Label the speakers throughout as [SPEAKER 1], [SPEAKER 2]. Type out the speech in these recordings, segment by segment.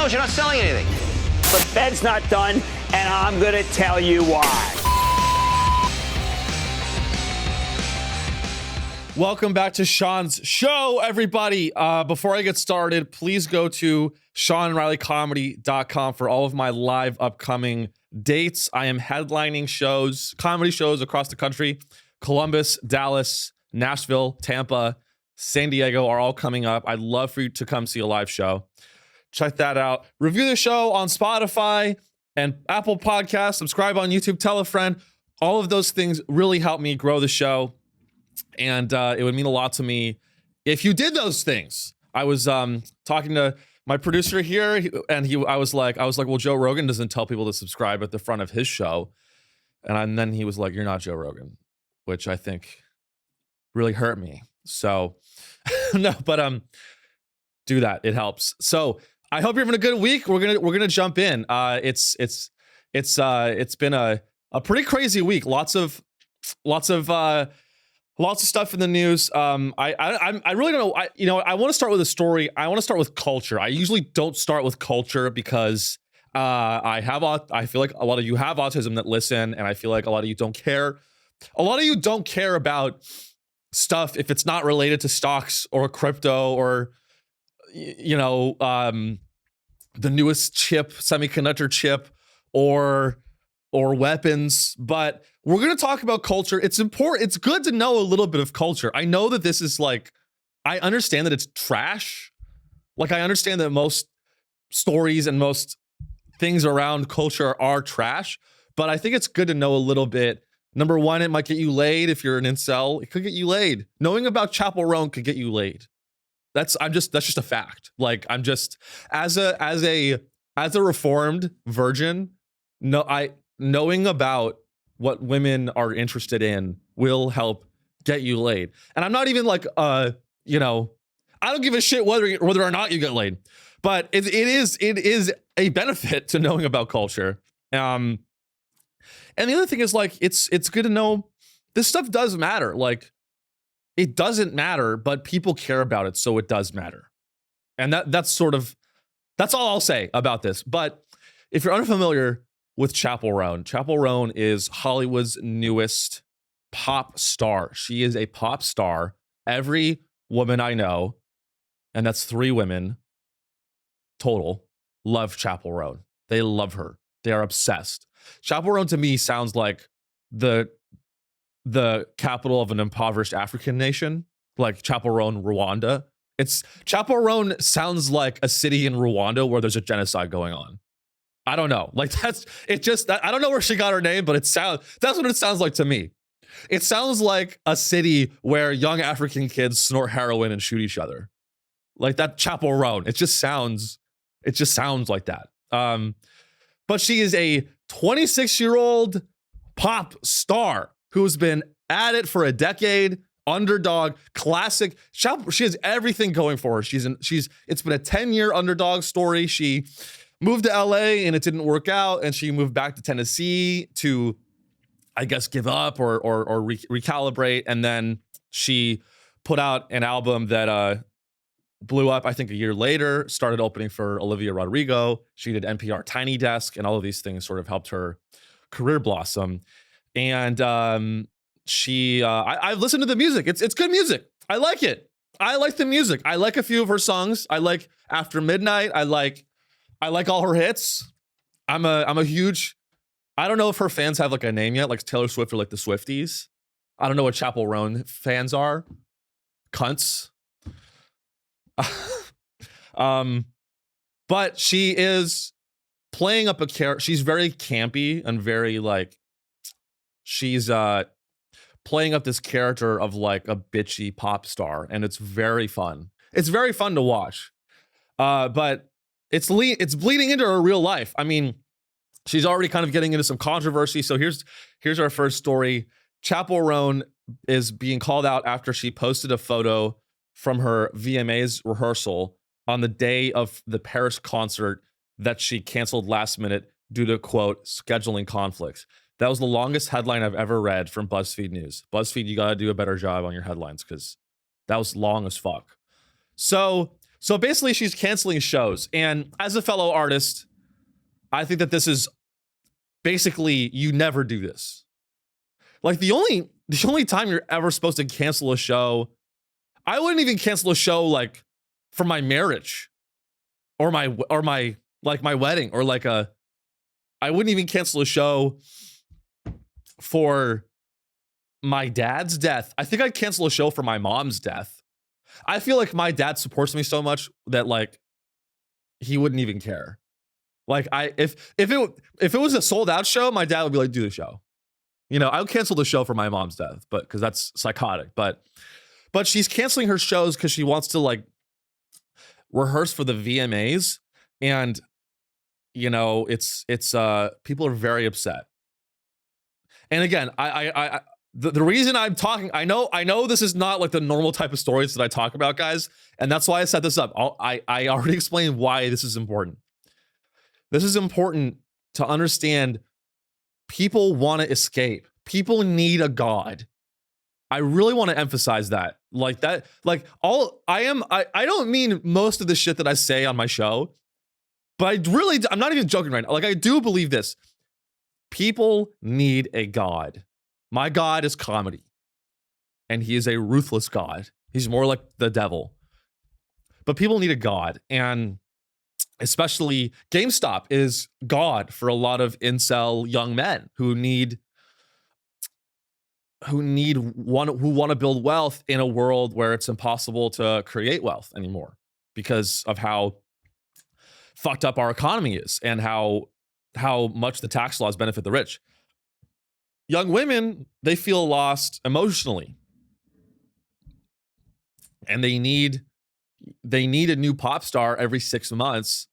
[SPEAKER 1] don't. You're not selling anything.
[SPEAKER 2] The Fed's not done, and I'm going to tell you why.
[SPEAKER 3] Welcome back to Sean's show, everybody. Before I get started, please go to seanreillycomedy.com for all of my live upcoming dates. I am headlining shows, comedy shows across the country. Columbus, Dallas, Nashville, Tampa, San Diego are all coming up. I'd love for you to come see a live show. Check that out. Review the show on Spotify and Apple Podcasts. Subscribe on YouTube. Tell a friend. All of those things really help me grow the show. And it would mean a lot to me if you did those things. I was talking to my producer here, and I was like, well, Joe Rogan doesn't tell people to subscribe at the front of his show. And then he was like, you're not Joe Rogan, which I think really hurt me. So no, but do that. It helps. So I hope you're having a good week. We're gonna jump in. It's been a pretty crazy week. Lots of stuff in the news. I really don't know. I want to start with a story. I want to start with culture. I usually don't start with culture because I feel like a lot of you have autism that listen, and I feel like a lot of you don't care. A lot of you don't care about stuff if it's not related to stocks or crypto or the newest semiconductor chip or weapons. But we're going to talk about culture. It's important. It's good to know a little bit of culture. I know that this is I understand that it's trash. I understand that most stories and most things around culture are trash, but I think it's good to know a little bit. Number one, it might get you laid if you're an incel. It could get you laid. Knowing about Chappell Roan could get you laid. That's just a fact. I'm just as a reformed virgin, knowing about what women are interested in will help get you laid. And I'm not even I don't give a shit whether or not you get laid, but it is a benefit to knowing about culture. And the other thing is it's good to know this stuff does matter. It doesn't matter, but people care about it, so it does matter. And that's all I'll say about this. But if you're unfamiliar with Chappell Roan is Hollywood's newest pop star. She is a pop star. Every woman I know, and that's 3 women total, love Chappell Roan. They love her. They are obsessed. Chappell Roan to me sounds like the capital of an impoverished African nation, like Chappell Roan, Rwanda. Chappell Roan sounds like a city in Rwanda where there's a genocide going on. I don't know. I don't know where she got her name, but that's what it sounds like to me. It sounds like a city where young African kids snort heroin and shoot each other. Like that Chappell Roan. It just sounds like that. But she is a 26-year-old pop star who's been at it for a decade, underdog, classic. She has everything going for her. It's been a 10-year underdog story. She moved to LA and it didn't work out, and she moved back to Tennessee to, I guess, give up or recalibrate, and then she put out an album that blew up, I think, a year later, started opening for Olivia Rodrigo. She did NPR Tiny Desk, and all of these things sort of helped her career blossom. And I've listened to the music. It's good music. I like it. I like the music. I like a few of her songs. I like After Midnight. I like all her hits. I'm a huge, I don't know if her fans have a name yet, like Taylor Swift or the Swifties. I don't know what Chappell Roan fans are. Cunts. But she is playing up a character. She's very campy and very she's playing up this character of a bitchy pop star, and it's very fun. It's very fun to watch. But it's bleeding into her real life. I mean, she's already kind of getting into some controversy. So here's our first story. Chappell Roan is being called out after she posted a photo from her VMAs rehearsal on the day of the Paris concert that she canceled last minute due to, quote, scheduling conflicts. That was the longest headline I've ever read from BuzzFeed News. BuzzFeed, you got to do a better job on your headlines because that was long as fuck. So So basically, she's canceling shows. And as a fellow artist, I think that this is basically, you never do this. Like the only time you're ever supposed to cancel a show, I wouldn't even cancel a show like for my marriage or my wedding, or I wouldn't even cancel a show for my dad's death. I think I'd cancel a show for my mom's death. I feel like my dad supports me so much that like he wouldn't even care. Like if it was a sold out show, my dad would be like, do the show. You know, I would cancel the show for my mom's death, but because that's psychotic. But she's canceling her shows because she wants to like rehearse for the VMAs, and you know, it's people are very upset. And again, the reason I'm talking, I know this is not like the normal type of stories that I talk about, guys, and that's why I set this up. I already explained why this is important. This is important to understand. People want to escape. People need a God. I really want to emphasize that. Like that, like I don't mean most of the shit that I say on my show, but I'm not even joking right now. Like I do believe this. People need a God. My God is comedy. And he is a ruthless God. He's more like the devil. But people need a God. And especially GameStop is God for a lot of incel young men who want to build wealth in a world where it's impossible to create wealth anymore because of how fucked up our economy is and how much the tax laws benefit the rich. Young women, they feel lost emotionally. And they need a new pop star every 6 months.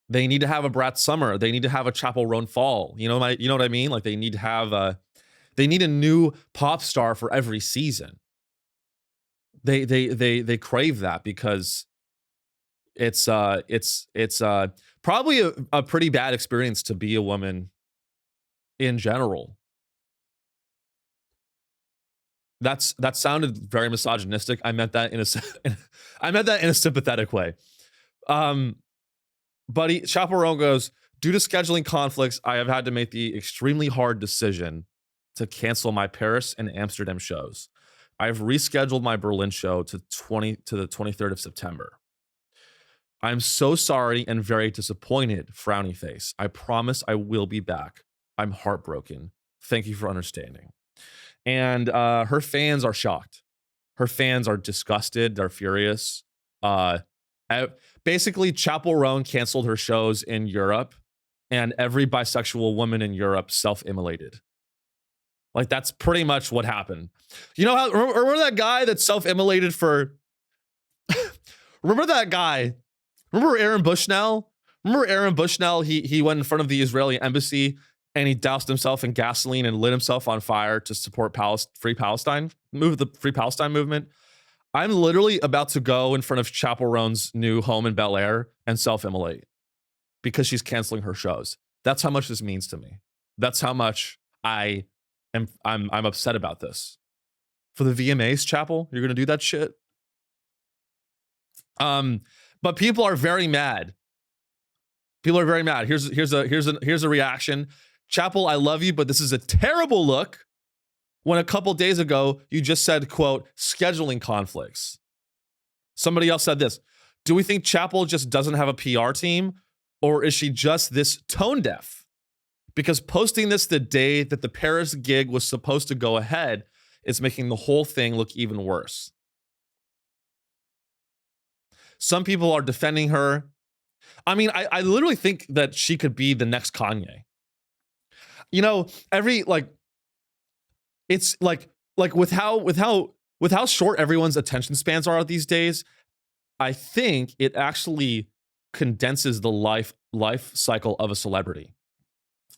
[SPEAKER 3] They need to have a Brat Summer. They need to have a Chappell Roan Fall. You know what I mean? Like they need a new pop star for every season. They crave that because it's probably a pretty bad experience to be a woman in general. That sounded very misogynistic. I meant that in a sympathetic way. But Chappell Roan goes, due to scheduling conflicts, I have had to make the extremely hard decision to cancel my Paris and Amsterdam shows. I've rescheduled my Berlin show to the 23rd of September. I'm so sorry and very disappointed, frowny face. I promise I will be back. I'm heartbroken. Thank you for understanding. And her fans are shocked. Her fans are disgusted. They're furious. Basically, Chappell Roan canceled her shows in Europe, and every bisexual woman in Europe self-immolated. Like, that's pretty much what happened. You know how, remember that guy that self-immolated for, remember that guy? Remember Aaron Bushnell? Remember Aaron Bushnell? He went in front of the Israeli embassy and he doused himself in gasoline and lit himself on fire to support the Free Palestine movement. I'm literally about to go in front of Chappell Roan's new home in Bel Air and self-immolate because she's canceling her shows. That's how much this means to me. That's how much I'm upset about this. For the VMAs, Chappell, you're gonna do that shit. But people are very mad. People are very mad. Here's a reaction. Chappell, I love you, but this is a terrible look. When a couple days ago, you just said, quote, scheduling conflicts. Somebody else said this. Do we think Chappell just doesn't have a PR team? Or is she just this tone deaf? Because posting this the day that the Paris gig was supposed to go ahead is making the whole thing look even worse. Some people are defending her. I mean, I literally think that she could be the next Kanye. You know, it's like with how short everyone's attention spans are these days, I think it actually condenses the life cycle of a celebrity.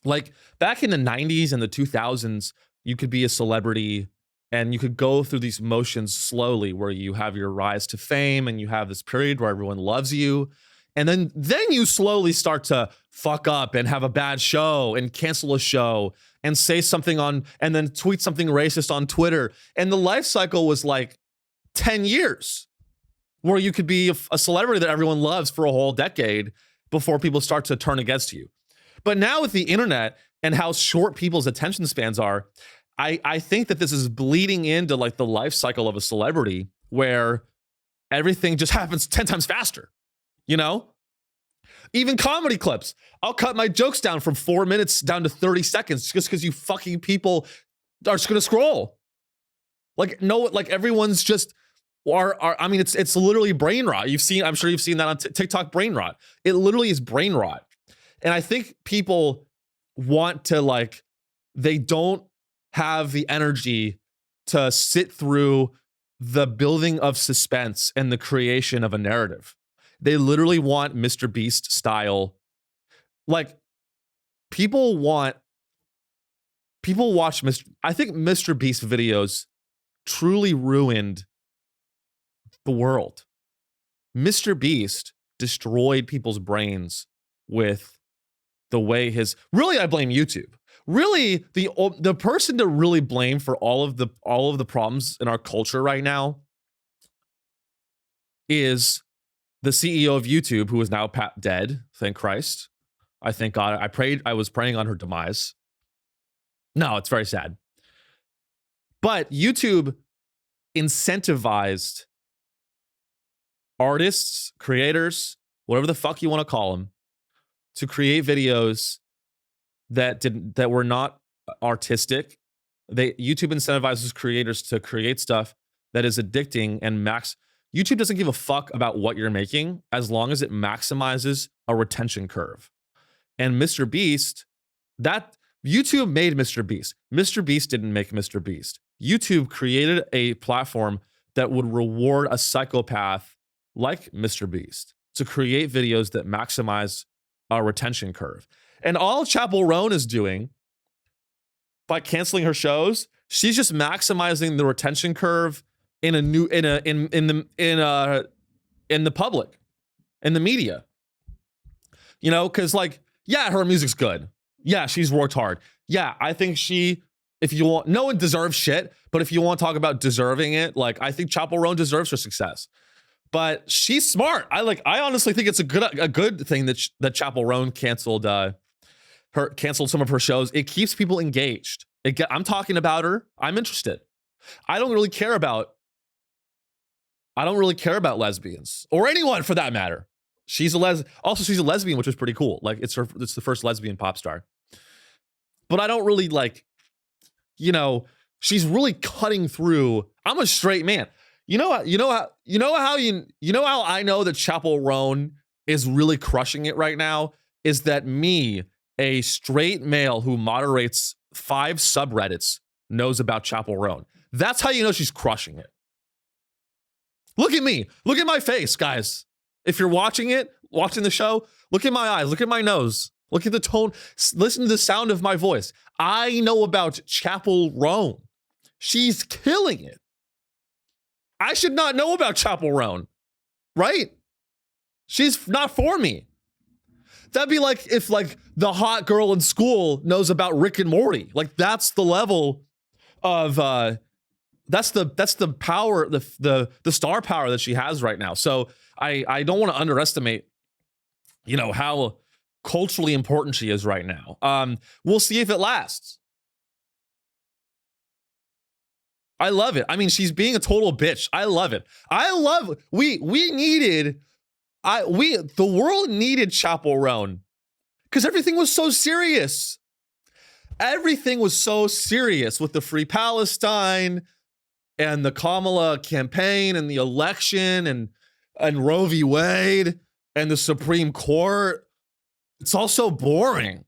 [SPEAKER 3] Like back in the 90s and the 2000s, you could be a celebrity and you could go through these motions slowly where you have your rise to fame and you have this period where everyone loves you. And then you slowly start to fuck up and have a bad show and cancel a show and say something and then tweet something racist on Twitter. And the life cycle was like 10 years where you could be a celebrity that everyone loves for a whole decade before people start to turn against you. But now with the internet and how short people's attention spans are, I think that this is bleeding into like the life cycle of a celebrity where everything just happens 10 times faster, you know? Even comedy clips. I'll cut my jokes down from 4 minutes down to 30 seconds just because you fucking people are just gonna scroll. Like, no, like everyone's just I mean, it's literally brain rot. I'm sure you've seen that on TikTok, brain rot. It literally is brain rot. And I think people want to like, they don't have the energy to sit through the building of suspense and the creation of a narrative. They literally want Mr. Beast style. Like people watch I think Mr. Beast videos truly ruined the world. Mr. Beast destroyed people's brains with the way really, I blame YouTube. Really, the person to really blame for all of the problems in our culture right now is the CEO of YouTube, who is now dead. Thank Christ. I thank God. I was praying on her demise. No, it's very sad. But YouTube incentivized artists, creators, whatever the fuck you want to call them, to create videos that were not artistic. YouTube incentivizes creators to create stuff that is addicting and YouTube doesn't give a fuck about what you're making as long as it maximizes a retention curve. And Mr. Beast, YouTube made Mr. Beast. Mr. Beast didn't make Mr. Beast. YouTube created a platform that would reward a psychopath like Mr. Beast to create videos that maximize a retention curve. And all Chappell Roan is doing by canceling her shows, she's just maximizing the retention curve in the public, in the media. You know, because like, yeah, her music's good. Yeah, she's worked hard. Yeah, I think if you want, no one deserves shit, but if you want to talk about deserving it, like I think Chappell Roan deserves her success. But she's smart. I honestly think it's a good thing that Chappell Roan canceled some of her shows. It keeps people engaged. I'm talking about her. I'm interested. I don't really care about lesbians or anyone for that matter. She's a lesbian, which is pretty cool. Like it's the first lesbian pop star. But I don't really she's really cutting through. I'm a straight man. You know how I know that Chappell Roan is really crushing it right now is that me, a straight male who moderates 5 subreddits, knows about Chappell Roan. That's how you know she's crushing it. Look at me. Look at my face, guys. If you're watching the show, look at my eyes, look at my nose, look at the tone, listen to the sound of my voice. I know about Chappell Roan. She's killing it. I should not know about Chappell Roan, right? She's not for me. That'd be like if like the hot girl in school knows about Rick and Morty. Like that's the level of that's the power, the star power that she has right now. So I don't want to underestimate, how culturally important she is right now. We'll see if it lasts. I love it. I mean, she's being a total bitch. I love it. The world needed Chappell Roan because everything was so serious. Everything was so serious with the Free Palestine and the Kamala campaign and the election and Roe v. Wade and the Supreme Court. It's all so boring.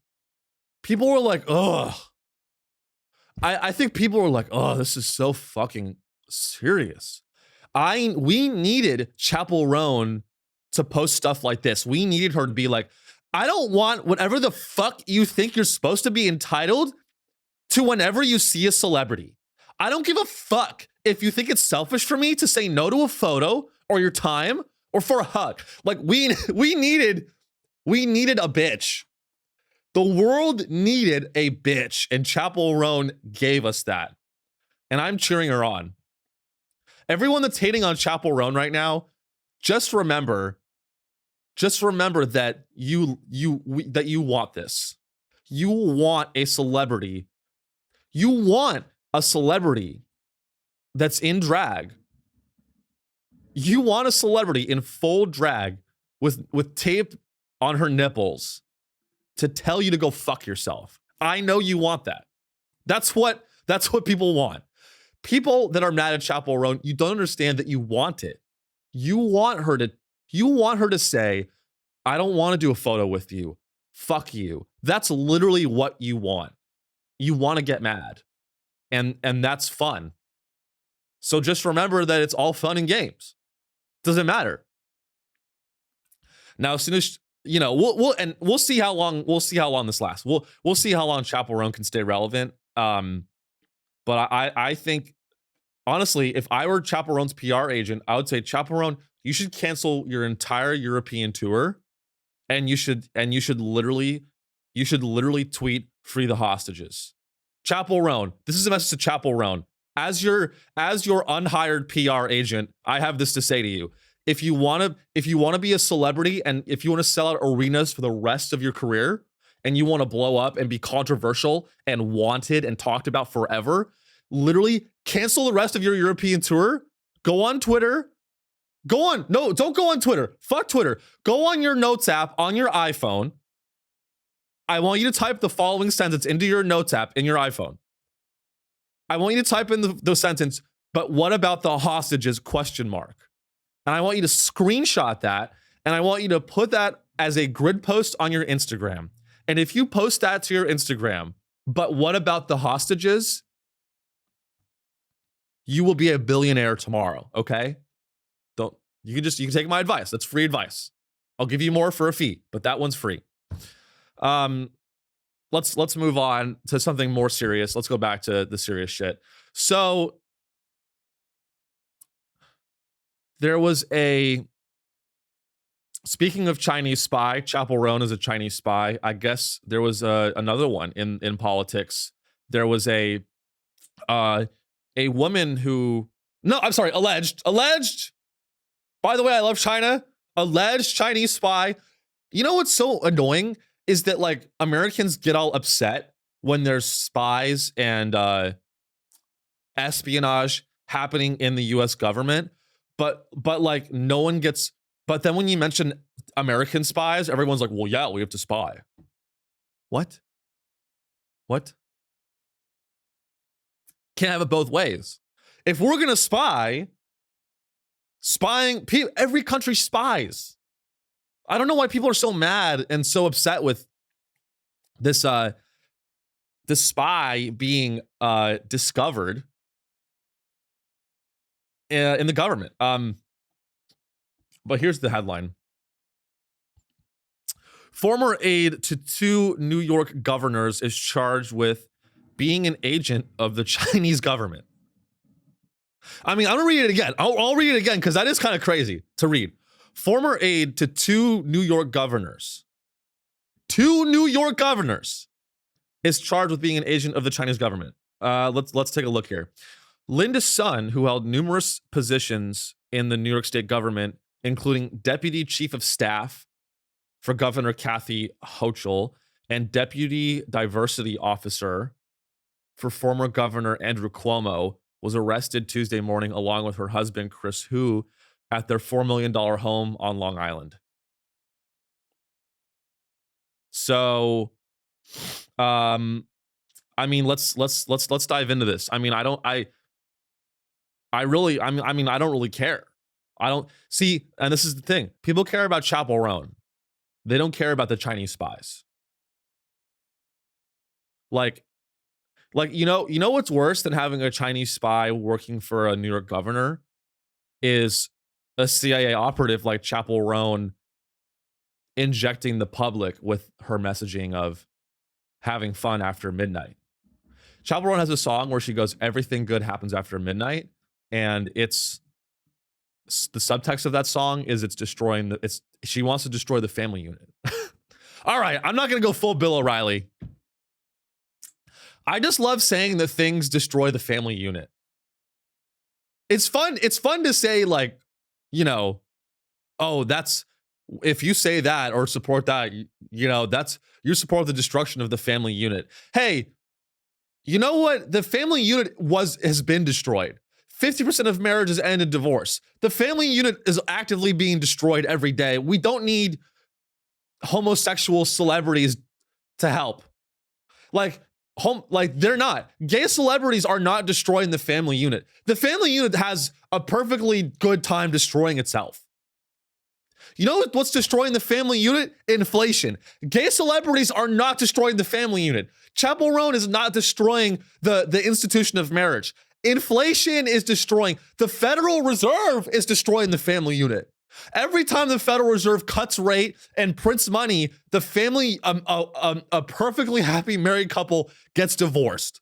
[SPEAKER 3] People were like, ugh. I think people were like, oh, this is so fucking serious. We needed Chappell Roan to post stuff like this. We needed her to be like, I don't want whatever the fuck you think you're supposed to be entitled to whenever you see a celebrity. I don't give a fuck if you think it's selfish for me to say no to a photo or your time or for a hug. Like we needed a bitch. The world needed a bitch, and Chappell Roan gave us that. And I'm cheering her on. Everyone that's hating on Chappell Roan right now, just remember that you want this. You want a celebrity. You want a celebrity that's in drag. You want a celebrity in full drag with tape on her nipples to tell you to go fuck yourself. I know you want that. That's what people want. People that are mad at Chappell Roan, you don't understand that you want it. You want her to say, I don't want to do a photo with you. Fuck you. That's literally what you want. You want to get mad. And that's fun. So just remember that it's all fun and games. Doesn't matter. Now, as soon as we'll see how long this lasts. We'll see how long Chappell Roan can stay relevant. But I think, honestly, if I were Chappell Roan's PR agent, I would say, Chappell Roan, you should cancel your entire European tour, and you should literally tweet "Free the hostages." Chappell Roan, this is a message to Chappell Roan. As your unhired PR agent, I have this to say to you. If you want to be a celebrity, and if you want to sell out arenas for the rest of your career, and you want to blow up and be controversial and wanted and talked about forever, literally cancel the rest of your European tour. Go on Twitter. No, don't go on Twitter. Fuck Twitter. Go on your Notes app on your iPhone. I want you to type the following sentence into your Notes app in your iPhone. I want you to type in the sentence, but what about the hostages ? And I want you to screenshot that, and I want you to put that as a grid post on your Instagram. And if you post that to your Instagram, but what about the hostages? You will be a billionaire tomorrow, okay? You can take my advice. That's free advice. I'll give you more for a fee, but that one's free. Let's move on to something more serious. Let's go back to the serious shit. So there was speaking of Chinese spy, Chappell Roan is a Chinese spy. I guess there was another one in politics. There was a woman who, no, I'm sorry, alleged. By the way, I love China. Alleged Chinese spy. You know what's so annoying is that, like, Americans get all upset when there's spies and espionage happening in the US government, but like no one gets, but then when you mention American spies, everyone's like, well, yeah, we have to spy. What? Can't have it both ways. If we're going to spying, every country spies. I don't know why people are so mad and so upset with this spy being discovered in the government. But here's the headline. Former aide to 2 New York governors is charged with being an agent of the Chinese government. I mean, I'm gonna read it again. I'll read it again because that is kind of crazy to read. Former aide to 2 New York governors. 2 New York governors is charged with being an agent of the Chinese government. Let's take a look here. Linda Sun, who held numerous positions in the New York State government, including Deputy Chief of Staff for Governor Kathy Hochul and Deputy Diversity Officer for former Governor Andrew Cuomo, was arrested Tuesday morning along with her husband, Chris Hu, at their $4 million home on Long Island. So, I mean, let's dive into this. I mean, I don't really care. I don't see, and this is the thing. People care about Chappell Roan. They don't care about the Chinese spies. Like, you know what's worse than having a Chinese spy working for a New York governor is a CIA operative like Chappell Roan injecting the public with her messaging of having fun after midnight. Chappell Roan has a song where she goes, "Everything good happens after midnight," and it's the subtext of that song is she wants to destroy the family unit. All right, I'm not gonna go full Bill O'Reilly. I just love saying that things destroy the family unit. It's fun to say, like, you know, oh, that's, if you say that or support that, you know, that's, you support the destruction of the family unit. Hey, you know what? The family unit has been destroyed. 50% of marriages end in divorce. The family unit is actively being destroyed every day. We don't need homosexual celebrities to help. Like they're not. Gay celebrities are not destroying the family unit. The family unit has a perfectly good time destroying itself. You know what's destroying the family unit? Inflation. Gay celebrities are not destroying the family unit. Chappell Roan is not destroying the institution of marriage. Inflation is destroying. The Federal Reserve is destroying the family unit. Every time the Federal Reserve cuts rate and prints money, the family, a perfectly happy married couple gets divorced.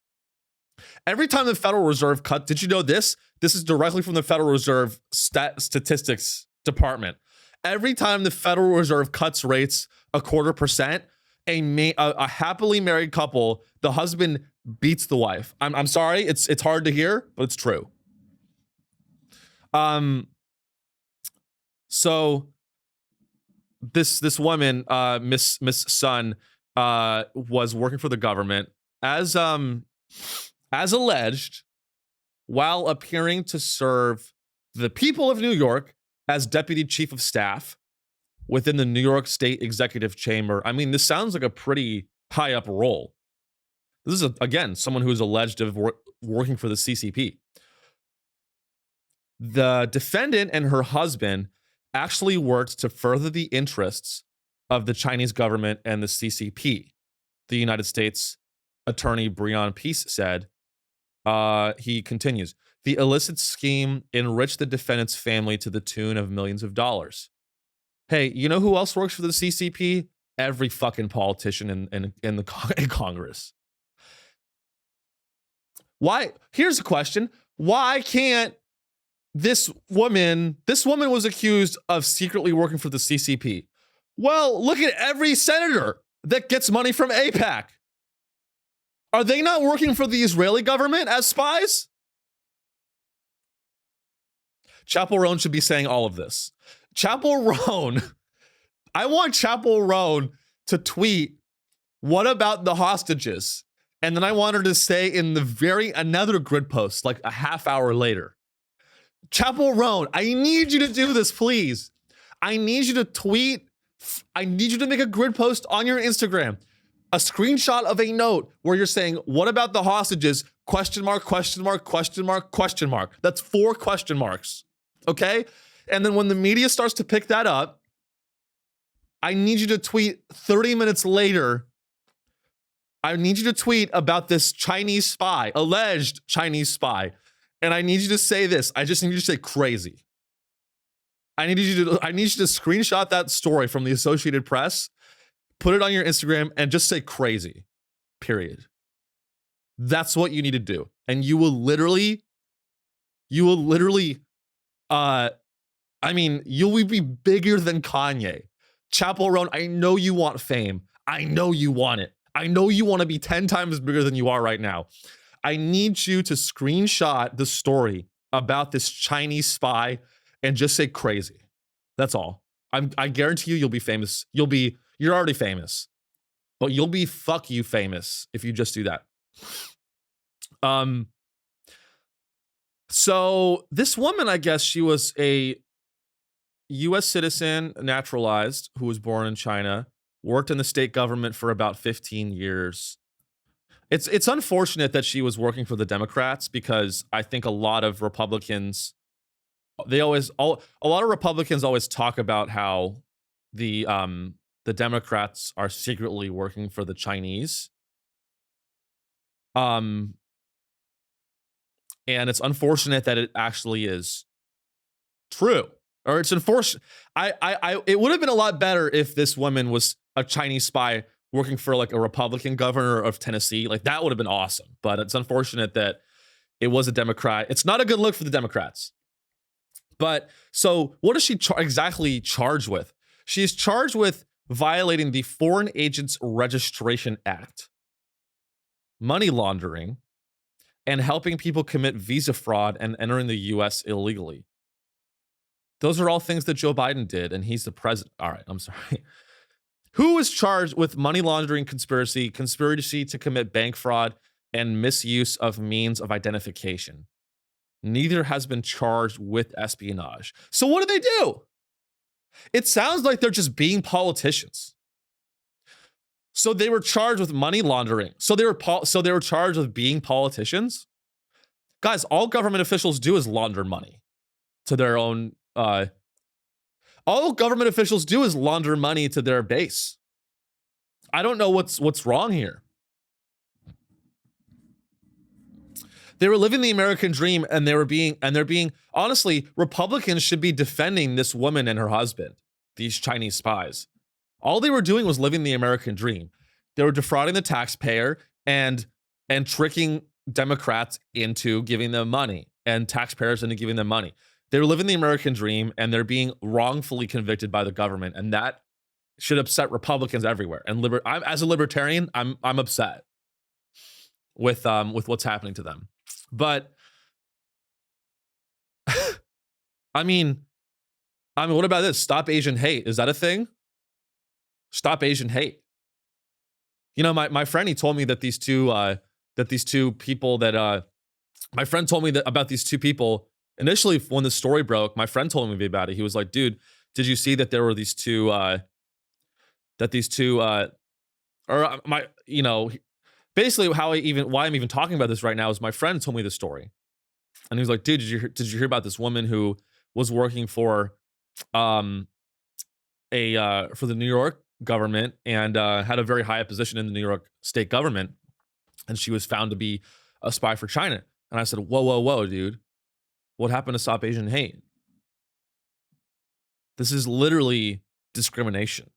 [SPEAKER 3] Every time the Federal Reserve did you know this? This is directly from the Federal Reserve statistics department. Every time the Federal Reserve cuts rates 0.25%, a happily married couple, the husband beats the wife. I'm sorry, it's hard to hear, but it's true. So this woman, Miss Sun, was working for the government as alleged, while appearing to serve the people of New York as deputy chief of staff within the New York State Executive Chamber. I mean, this sounds like a pretty high up role. This is, again, someone who is alleged of working for the CCP. The defendant and her husband actually worked to further the interests of the Chinese government and the CCP. The United States Attorney Breon Peace said, he continues, the illicit scheme enriched the defendant's family to the tune of millions of dollars. Hey, you know who else works for the CCP? Every fucking politician in Congress. Why? Here's a question. Why can't this woman was accused of secretly working for the CCP. Well, look at every senator that gets money from AIPAC. Are they not working for the Israeli government as spies? Chappell Roan should be saying all of this. Chappell Roan, I want Chappell Roan to tweet, what about the hostages? And then I want her to say in another grid post, like a half hour later, Chappell Roan, I need you to do this, please. I need you to tweet. I need you to make a grid post on your Instagram, a screenshot of a note where you're saying, what about the hostages? Question mark, question mark, question mark, question mark. That's 4 question marks. Okay. And then when the media starts to pick that up, I need you to tweet 30 minutes later. I need you to tweet about this Chinese spy, alleged Chinese spy. And I need you to say this. I just need you to say crazy. I need you to screenshot that story from the Associated Press, put it on your Instagram, and just say crazy. Period. That's what you need to do. And you will literally, you'll be bigger than Kanye. Chappell Roan, I know you want fame. I know you want it. I know you want to be 10 times bigger than you are right now. I need you to screenshot the story about this Chinese spy and just say crazy. That's all. I guarantee you'll be famous. You're already famous, but you'll be fuck you famous if you just do that. So this woman, I guess she was a U.S. citizen, naturalized, who was born in China, worked in the state government for about 15 years. It's unfortunate that she was working for the Democrats, because I think a lot of Republicans, a lot of Republicans always talk about how the Democrats are secretly working for the Chinese. And it's unfortunate that it actually is true. Or it's unfortunate. It would have been a lot better if this woman was a Chinese spy working for like a Republican governor of Tennessee. Like, that would have been awesome. But it's unfortunate that it was a Democrat. It's not a good look for the Democrats. But so what is she exactly charged with? She's charged with violating the Foreign Agents Registration Act, money laundering, and helping people commit visa fraud and entering the U.S. illegally. Those are all things that Joe Biden did, and he's the president. All right, I'm sorry. Who is charged with money laundering conspiracy, conspiracy to commit bank fraud, and misuse of means of identification? Neither has been charged with espionage. So what did they do? It sounds like they're just being politicians. So they were charged with money laundering. So they were charged with being politicians. Guys, all government officials do is launder money to their own. All government officials do is launder money to their base. I don't know what's wrong here. They were living the American dream, and they're being honestly, Republicans should be defending this woman and her husband, these Chinese spies. All they were doing was living the American dream. They were defrauding the taxpayer and tricking Democrats into giving them money and taxpayers into giving them money. They're living the American dream, and they're being wrongfully convicted by the government, and that should upset Republicans everywhere. And as a libertarian, I'm upset with what's happening to them. But I mean, what about this? Stop Asian hate. Is that a thing? Stop Asian hate. You know, my friend, he told me that these two people my friend told me that about these two people. Initially, when the story broke, my friend told me about it. He was like, dude, did you see that there were these two, basically why I'm even talking about this right now is my friend told me the story. And he was like, dude, did you hear about this woman who was working for the New York government and had a very high position in the New York state government, and she was found to be a spy for China? And I said, whoa, dude. What happened to Stop Asian Hate? This is literally discrimination.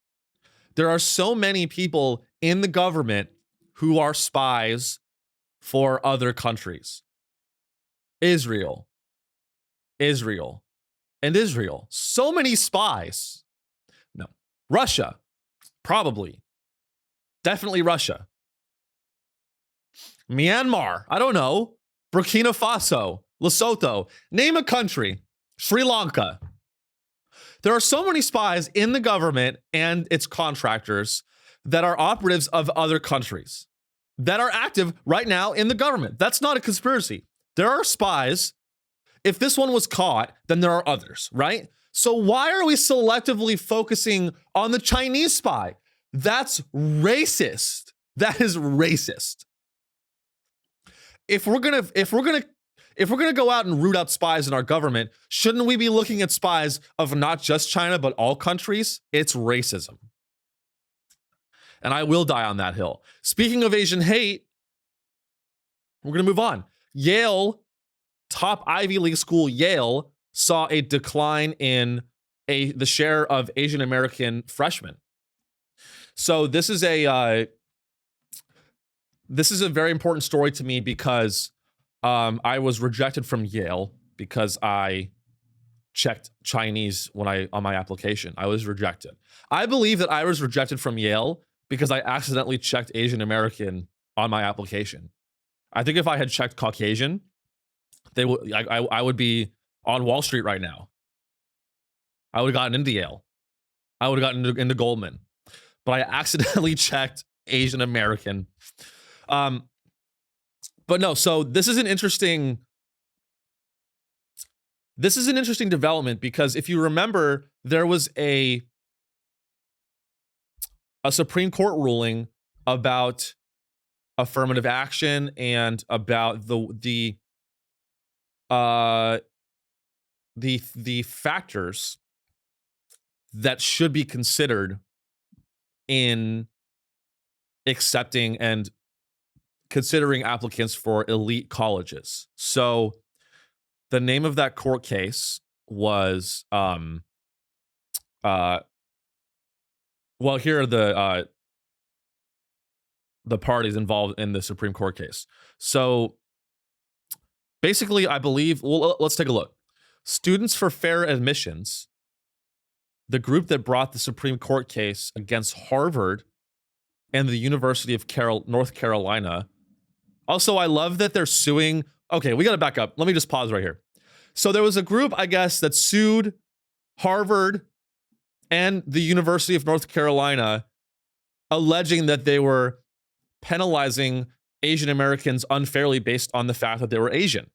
[SPEAKER 3] There are so many people in the government who are spies for other countries. Israel. So many spies. No. Russia. Probably. Definitely Russia. Myanmar. I don't know. Burkina Faso. Lesotho. Name a country. Sri Lanka. There are so many spies in the government and its contractors that are operatives of other countries that are active right now in the government. That's not a conspiracy. There are spies. If this one was caught, then there are others, right? So why are we selectively focusing on the Chinese spy? That's racist. That is racist. If we're gonna go out and root out spies in our government, shouldn't we be looking at spies of not just China, but all countries? It's racism. And I will die on that hill. Speaking of Asian hate, we're going to move on. Yale, top Ivy League school, Yale, saw a decline in the share of Asian American freshmen. So this is a very important story to me because I was rejected from Yale because I checked Chinese on my application. I was rejected. I believe that I was rejected from Yale because I accidentally checked Asian American on my application. I think if I had checked Caucasian, I would be on Wall Street right now. I would have gotten into Yale. I would have gotten into Goldman. But I accidentally checked Asian American. But no, so this is an interesting development because if you remember, there was a Supreme Court ruling about affirmative action and about the factors that should be considered in accepting and considering applicants for elite colleges. So the name of that court case was well, here are the parties involved in the Supreme Court case. So basically, I believe, well, let's take a look. Students for Fair Admissions, the group that brought the Supreme Court case against Harvard and the University of North Carolina. Also, I love that they're suing. Okay, we got to back up. Let me just pause right here. So there was a group, I guess, that sued Harvard and the University of North Carolina alleging that they were penalizing Asian Americans unfairly based on the fact that they were Asian.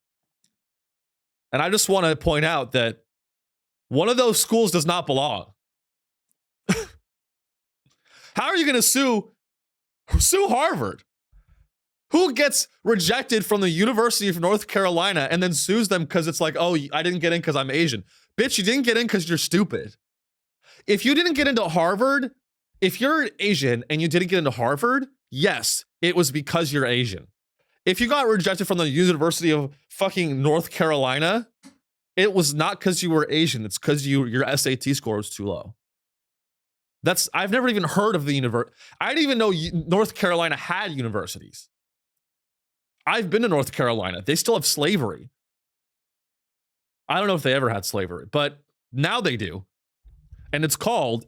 [SPEAKER 3] And I just want to point out that one of those schools does not belong. How are you going to sue Harvard? Who gets rejected from the University of North Carolina and then sues them because it's like, oh, I didn't get in because I'm Asian. Bitch, you didn't get in because you're stupid. If you didn't get into Harvard, if you're Asian and you didn't get into Harvard, yes, it was because you're Asian. If you got rejected from the University of fucking North Carolina, it was not because you were Asian. It's because your SAT score was too low. I've never even heard of the university. I didn't even know North Carolina had universities. I've been to North Carolina. They still have slavery. I don't know if they ever had slavery, but now they do. And it's called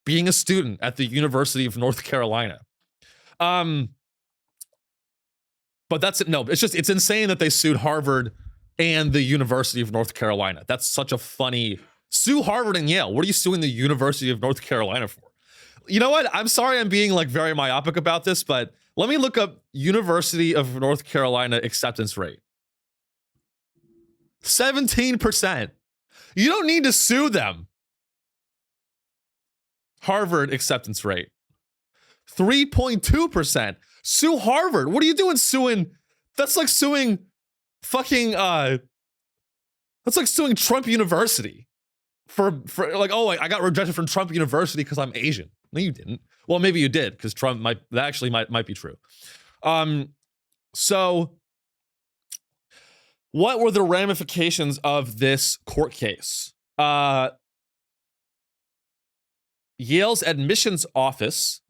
[SPEAKER 3] being a student at the University of North Carolina. But that's it. No, it's insane that they sued Harvard and the University of North Carolina. That's such a funny... Sue Harvard and Yale. What are you suing the University of North Carolina for? You know what? I'm sorry I'm being like very myopic about this, but let me look up University of North Carolina acceptance rate. 17%. You don't need to sue them. Harvard acceptance rate. 3.2%. Sue Harvard. What are you doing suing? That's like suing fucking that's like suing Trump University. For like, oh, I got rejected from Trump University because I'm Asian. No, you didn't. Well, maybe you did, because Trump might be true. So what were the ramifications of this court case? Yale's admissions office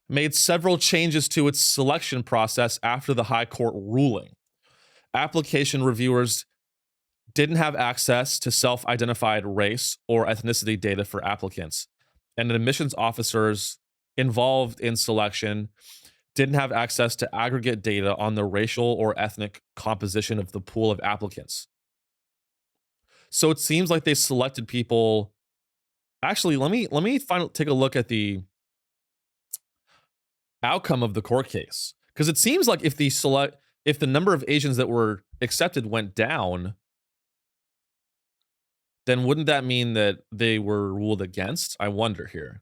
[SPEAKER 3] made several changes to its selection process after the high court ruling. Application reviewers didn't have access to self-identified race or ethnicity data for applicants, and admissions officers involved in selection didn't have access to aggregate data on the racial or ethnic composition of the pool of applicants. So it seems like they selected people. Actually, let me take a look at the outcome of the court case, because it seems like if the number of Asians that were accepted went down, then wouldn't that mean that they were ruled against? I wonder here.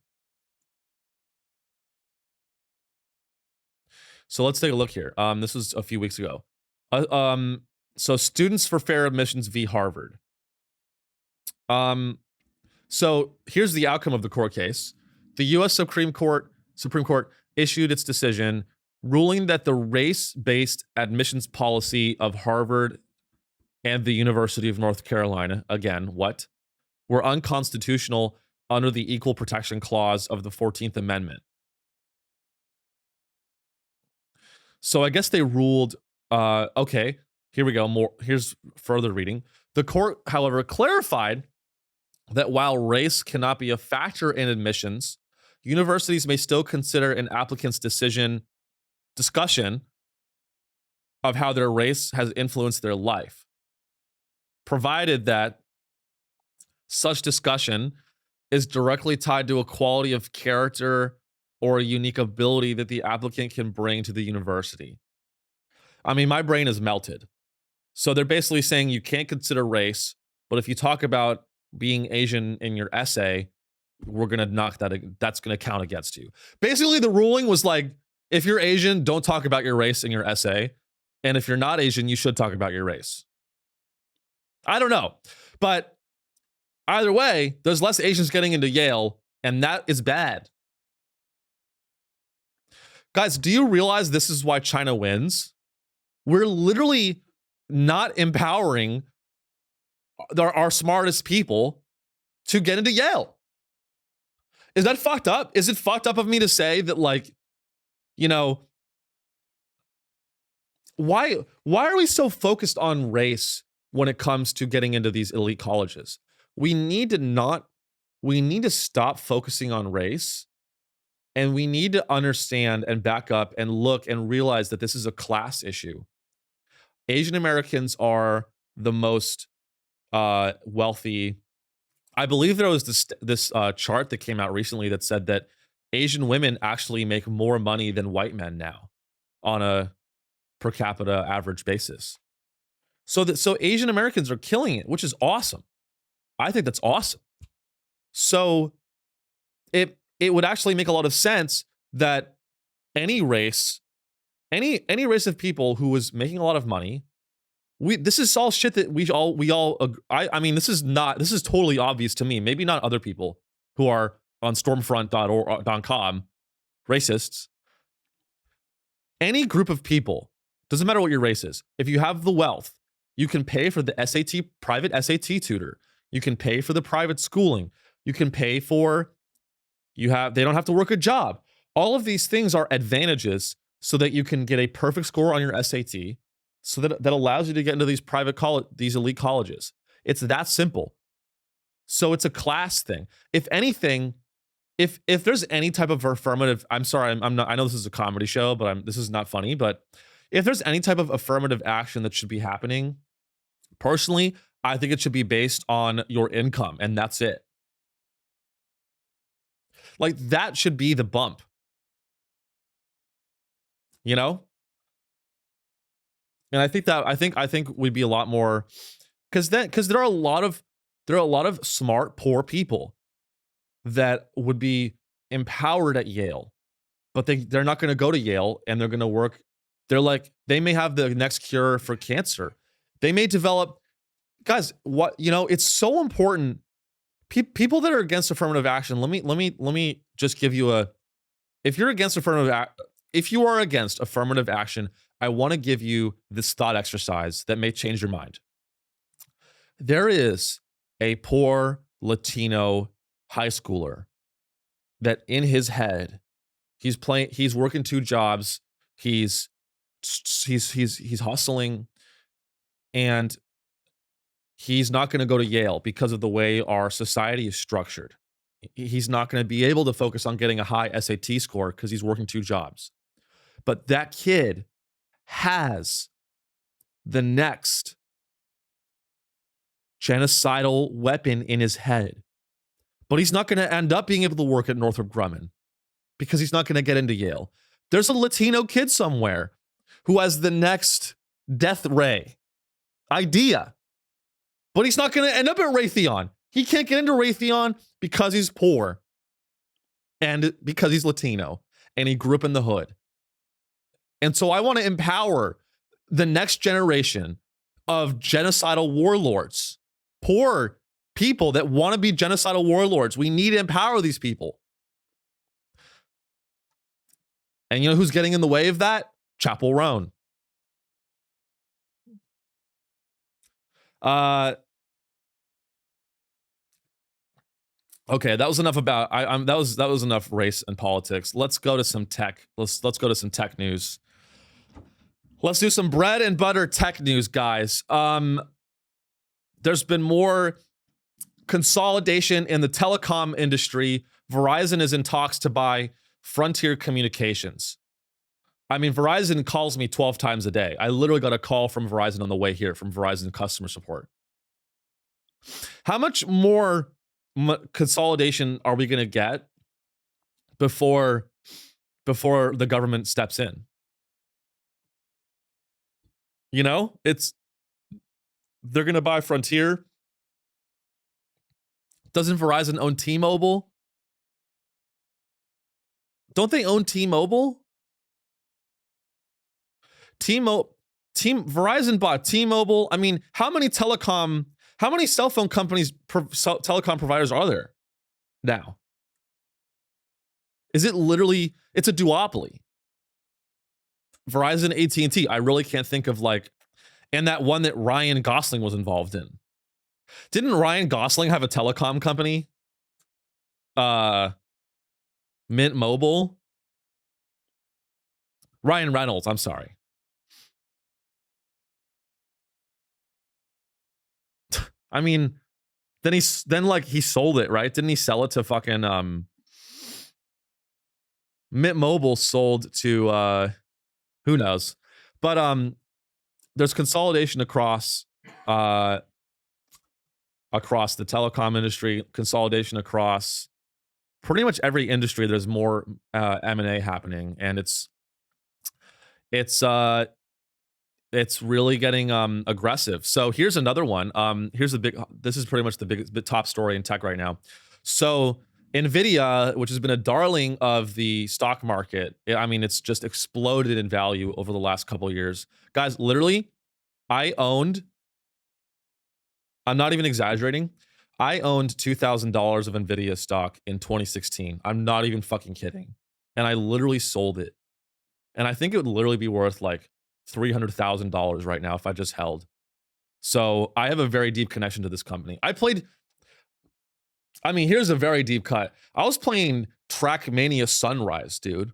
[SPEAKER 3] So let's take a look here. This was a few weeks ago. So Students for Fair Admissions v. Harvard. So here's the outcome of the court case. The U.S. Supreme Court issued its decision ruling that the race-based admissions policy of Harvard and the University of North Carolina, again, were unconstitutional under the Equal Protection Clause of the 14th Amendment. So I guess they ruled, okay, here we go. Here's further reading. The court, however, clarified that while race cannot be a factor in admissions, universities may still consider an applicant's discussion of how their race has influenced their life, provided that such discussion is directly tied to a quality of character or a unique ability that the applicant can bring to the university. I mean, my brain is melted. So they're basically saying you can't consider race, but if you talk about being Asian in your essay, we're going to knock that's going to count against you. Basically, the ruling was like, if you're Asian, don't talk about your race in your essay. And if you're not Asian, you should talk about your race. I don't know. But either way, there's less Asians getting into Yale, and that is bad. Guys, do you realize this is why China wins? We're literally not empowering our smartest people to get into Yale. Is that fucked up? Is it fucked up of me to say that, like, you know, why are we so focused on race when it comes to getting into these elite colleges? We need to stop focusing on race, and we need to understand and back up and look and realize that this is a class issue. Asian Americans are the most wealthy I believe there was this chart that came out recently that said that Asian women actually make more money than white men now on a per capita average basis. So Asian Americans are killing it, which is awesome. I think that's awesome. So it would actually make a lot of sense that any race of people who was making a lot of money, this is all shit that we all I mean, this is totally obvious to me. Maybe not other people who are on stormfront.com racists. Any group of people, doesn't matter what your race is, if you have the wealth, you can pay for the private SAT tutor. You can pay for the private schooling. You can pay for, they don't have to work a job. All of these things are advantages so that you can get a perfect score on your SAT, so that allows you to get into these these elite colleges. It's that simple. So it's a class thing. If anything, if there's any type of affirmative, I'm sorry, I'm not, I know this is a comedy show, but this is not funny, but if there's any type of affirmative action that should be happening, personally, I think it should be based on your income, and that's it. Like, that should be the bump. You know? And I think we'd be a lot more, because there are a lot of smart, poor people that would be empowered at Yale, but they're not going to go to Yale, and they're going to work. They may have the next cure for cancer. They may develop, guys, it's so important. People that are against affirmative action, let me just give you if you are against affirmative action, I want to give you this thought exercise that may change your mind. There is a poor Latino high schooler that in his head, he's working 2 jobs, he's hustling, and he's not going to go to Yale because of the way our society is structured. He's not going to be able to focus on getting a high SAT score because he's working 2 jobs. But that kid has the next genocidal weapon in his head. But he's not going to end up being able to work at Northrop Grumman because he's not going to get into Yale. There's a Latino kid somewhere who has the next death ray idea, but he's not going to end up at Raytheon. He can't get into Raytheon because he's poor and because he's Latino and he grew up in the hood. And so I want to empower the next generation of genocidal warlords, poor people that want to be genocidal warlords. We need to empower these people. And you know who's getting in the way of that? Chappell Roan. Okay, that was enough about that was enough race and politics. Let's go to some tech. Let's go to some tech news. Let's do some bread and butter tech news, guys. There's been more consolidation in the telecom industry. Verizon is in talks to buy Frontier Communications. I mean, Verizon calls me 12 times a day. I literally got a call from Verizon on the way here, from Verizon customer support. How much more consolidation are we going to get before the government steps in? You know, they're going to buy Frontier. Doesn't Verizon own T-Mobile? Don't they own T-Mobile? Verizon bought T-Mobile. I mean, how many cell phone companies, telecom providers are there now? Is it literally, it's a duopoly. Verizon, AT&T, I really can't think of and that one that Ryan Gosling was involved in. Didn't Ryan Gosling have a telecom company? Mint Mobile? Ryan Reynolds, I'm sorry. I mean, then he sold it, right? Didn't he sell it to fucking Mint Mobile sold to who knows? But there's consolidation across across the telecom industry, consolidation across pretty much every industry. There's more M&A happening, and it's really getting aggressive. So here's another one. This is pretty much the top story in tech right now. So Nvidia, which has been a darling of the stock market, I mean, it's just exploded in value over the last couple of years. Guys, literally, I'm not even exaggerating, I owned $2,000 of Nvidia stock in 2016. I'm not even fucking kidding. And I literally sold it. And I think it would literally be worth like $300,000 right now if I just held. So I have a very deep connection to this company. Here's a very deep cut. I was playing Trackmania Sunrise, dude.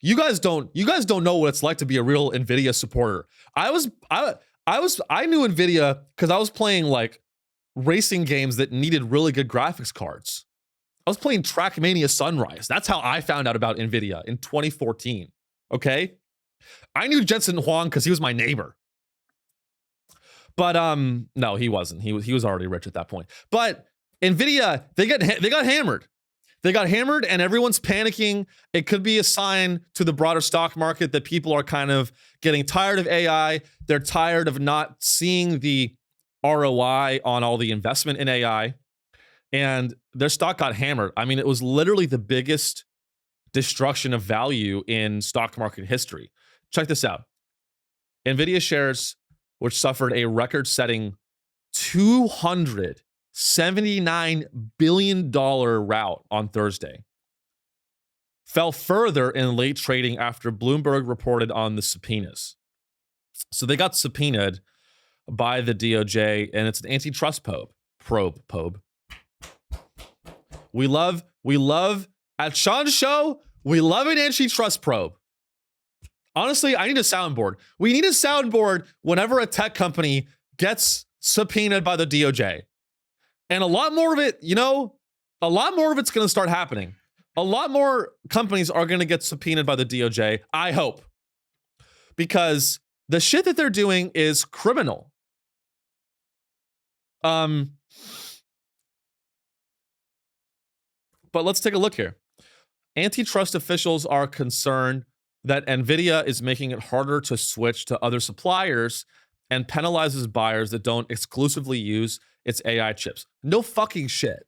[SPEAKER 3] You guys don't know what it's like to be a real Nvidia supporter. I knew Nvidia because I was playing like racing games that needed really good graphics cards. I was playing Trackmania Sunrise. That's how I found out about Nvidia in 2014. Okay? I knew Jensen Huang because he was my neighbor. But no, he wasn't. He was already rich at that point. But Nvidia, they got hammered. They got hammered and everyone's panicking. It could be a sign to the broader stock market that people are kind of getting tired of AI. They're tired of not seeing the ROI on all the investment in AI. And their stock got hammered. I mean, it was literally the biggest destruction of value in stock market history. Check this out. Nvidia shares, which suffered a record-setting $279 billion rout on Thursday, fell further in late trading after Bloomberg reported on the subpoenas. So they got subpoenaed by the DOJ, and it's an antitrust probe. We love at Sean's show, we love an antitrust probe. Honestly, I need a soundboard. We need a soundboard whenever a tech company gets subpoenaed by the DOJ. And a lot more of it's going to start happening. A lot more companies are going to get subpoenaed by the DOJ, I hope. Because the shit that they're doing is criminal. But let's take a look here. Antitrust officials are concerned that Nvidia is making it harder to switch to other suppliers and penalizes buyers that don't exclusively use its AI chips. No fucking shit.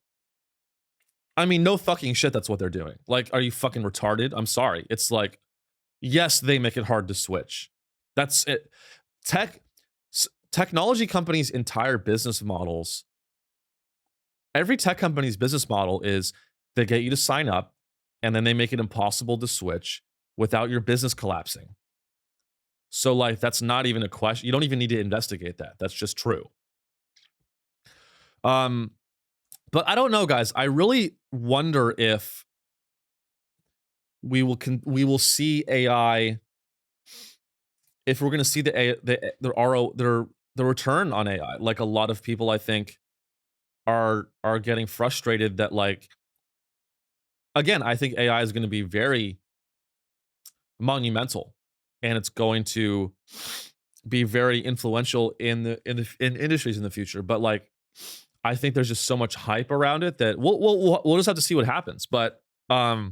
[SPEAKER 3] I mean, no fucking shit, that's what they're doing. Like, are you fucking retarded? I'm sorry. It's like, yes, they make it hard to switch. That's it. Technology companies' entire business models, every tech company's business model is they get you to sign up and then they make it impossible to switch without your business collapsing. So like, that's not even a question. You don't even need to investigate that. That's just true. But I don't know, guys. I really wonder if we will see AI, if we're going to see the return on AI. Like, a lot of people, I think, are getting frustrated that, like, again, I think AI is going to be very monumental, and it's going to be very influential in industries in the future. But like, I think there's just so much hype around it that we'll just have to see what happens. But I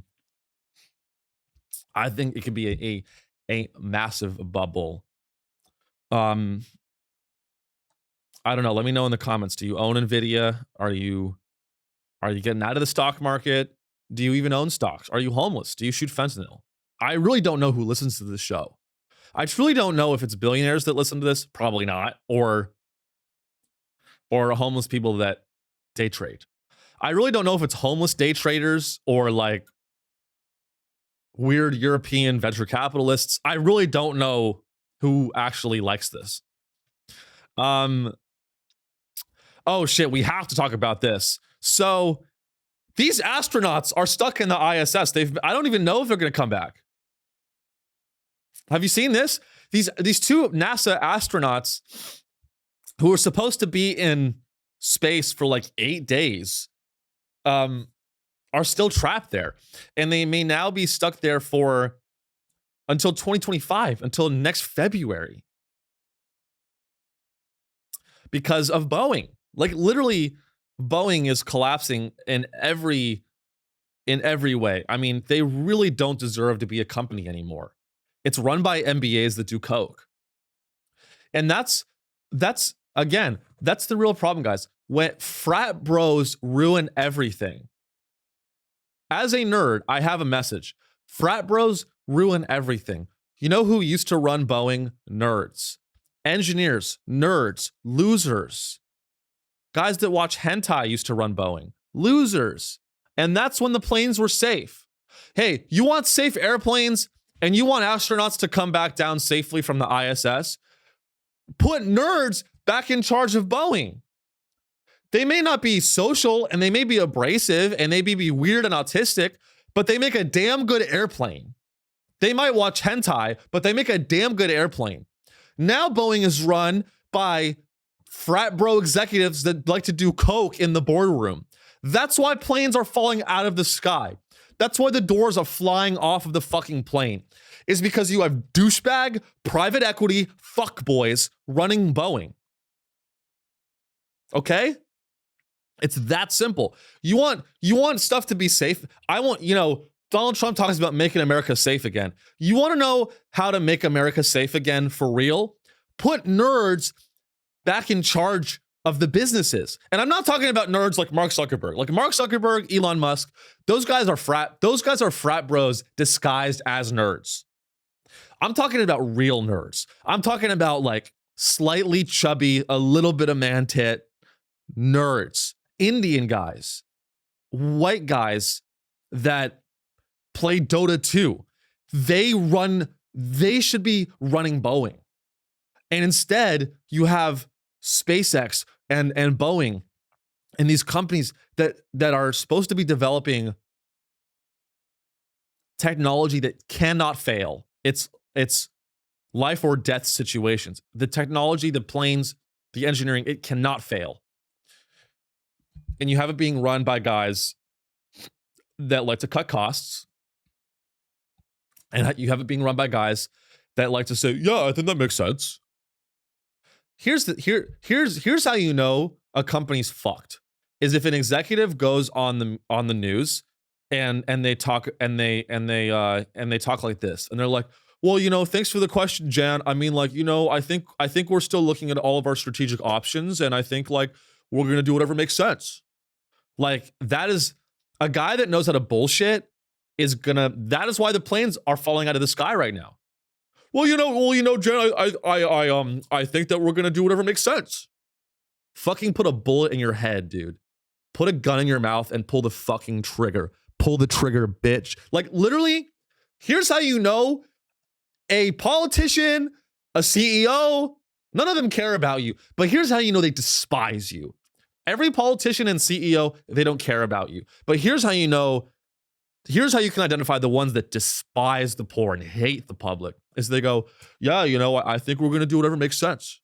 [SPEAKER 3] think it could be a massive bubble. I don't know. Let me know in the comments. Do you own Nvidia? Are you getting out of the stock market? Do you even own stocks? Are you homeless? Do you shoot fentanyl? I really don't know who listens to this show. I truly don't know if it's billionaires that listen to this. Probably not. Or homeless people that day trade. I really don't know if it's homeless day traders or like weird European venture capitalists. I really don't know who actually likes this. Oh shit, we have to talk about this. So these astronauts are stuck in the ISS. I don't even know if they're going to come back. Have you seen this? These two NASA astronauts who are supposed to be in space for like 8 days are still trapped there. And they may now be stuck there for until 2025, until next February. Because of Boeing. Like literally, Boeing is collapsing in every way. I mean, they really don't deserve to be a company anymore. It's run by MBAs that do coke. And that's again, that's the real problem, guys. When frat bros ruin everything. As a nerd, I have a message. Frat bros ruin everything. You know who used to run Boeing? Nerds. Engineers, nerds, losers. Guys that watch hentai used to run Boeing. Losers. And that's when the planes were safe. Hey, you want safe airplanes and you want astronauts to come back down safely from the ISS? Put nerds back in charge of Boeing. They may not be social and they may be abrasive and they may be weird and autistic, but they make a damn good airplane. They might watch hentai, but they make a damn good airplane. Now Boeing is run by frat bro executives that like to do coke in the boardroom. That's why planes are falling out of the sky. That's why the doors are flying off of the fucking plane. Is because you have douchebag, private equity, fuckboys running Boeing. Okay? It's that simple. You want stuff to be safe. Donald Trump talks about making America safe again. You want to know how to make America safe again for real? Put nerds back in charge of the businesses. And I'm not talking about nerds like Mark Zuckerberg. Like Mark Zuckerberg, Elon Musk, those guys are frat bros disguised as nerds. I'm talking about real nerds. I'm talking about like slightly chubby, a little bit of man tit nerds, Indian guys, white guys that play Dota 2. They should be running Boeing. And instead, you have SpaceX and Boeing and these companies that are supposed to be developing technology that cannot fail. It's life or death situations. The technology, the planes, the engineering, it cannot fail. And you have it being run by guys that like to cut costs. And you have it being run by guys that like to say, yeah, I think that makes sense. Here's how you know a company's fucked. Is if an executive goes on the news and they talk like this, and they're like, well, thanks for the question, Jan. I mean, like, I think we're still looking at all of our strategic options, and I think like we're gonna do whatever makes sense. Like, that is a guy that knows how to bullshit that is why the planes are falling out of the sky right now. Well, Jen, I think that we're gonna do whatever makes sense. Fucking put a bullet in your head, dude. Put a gun in your mouth and pull the fucking trigger. Pull the trigger, bitch. Like, literally, here's how you know a politician, a CEO, none of them care about you. But here's how you know they despise you. Every politician and CEO, they don't care about you. But here's how you know, here's how you can identify the ones that despise the poor and hate the public, is they go, yeah, I think we're going to do whatever makes sense.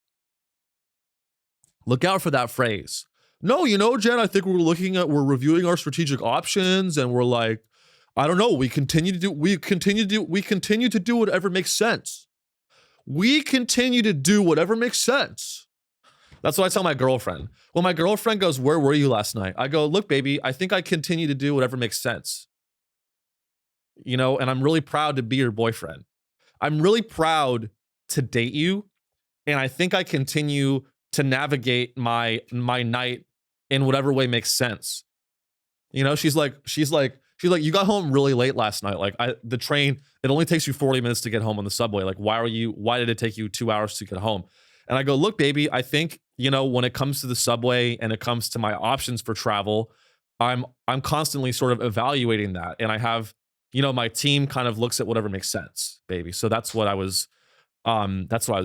[SPEAKER 3] Look out for that phrase. No, Jen, I think we're reviewing our strategic options, and we're like, I don't know, we continue to do whatever makes sense. We continue to do whatever makes sense. That's what I tell my girlfriend. When my girlfriend goes, where were you last night? I go, look, baby, I think I continue to do whatever makes sense. And I'm really proud to be your boyfriend. I'm really proud to date you. And I think I continue to navigate my night in whatever way makes sense. She's like, you got home really late last night. Like, the train, it only takes you 40 minutes to get home on the subway. Like, why did it take you 2 hours to get home? And I go, look, baby, I think, when it comes to the subway and it comes to my options for travel, I'm constantly sort of evaluating that. And I have, my team kind of looks at whatever makes sense, baby. So that's what I was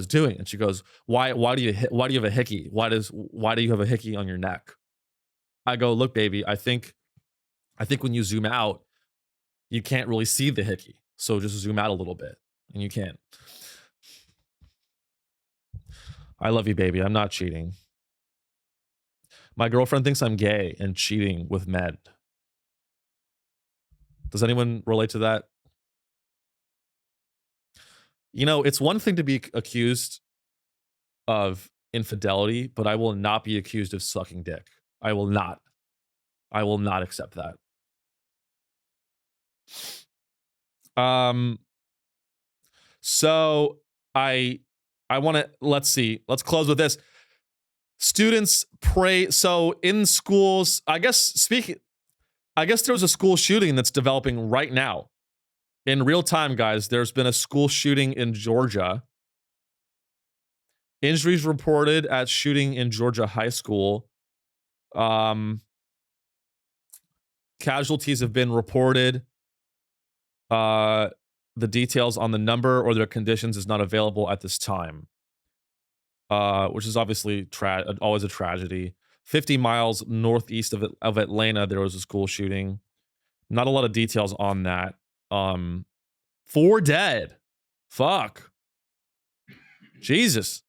[SPEAKER 3] doing. And she goes, why do you have a hickey? Why do you have a hickey on your neck? I go, look, baby, I think when you zoom out, you can't really see the hickey. So just zoom out a little bit, and you can. I love you, baby. I'm not cheating. My girlfriend thinks I'm gay and cheating with men. Does anyone relate to that? It's one thing to be accused of infidelity, but I will not be accused of sucking dick. I will not accept that. So I want to, let's close with this. Students pray. So in schools, I guess there was a school shooting that's developing right now. In real time, guys, there's been a school shooting in Georgia. Injuries reported at shooting in Georgia high school. Casualties have been reported. The details on the number or their conditions is not available at this time, which is obviously always a tragedy. 50 miles northeast of Atlanta, there was a school shooting. Not a lot of details on that. 4 dead. Fuck. Jesus.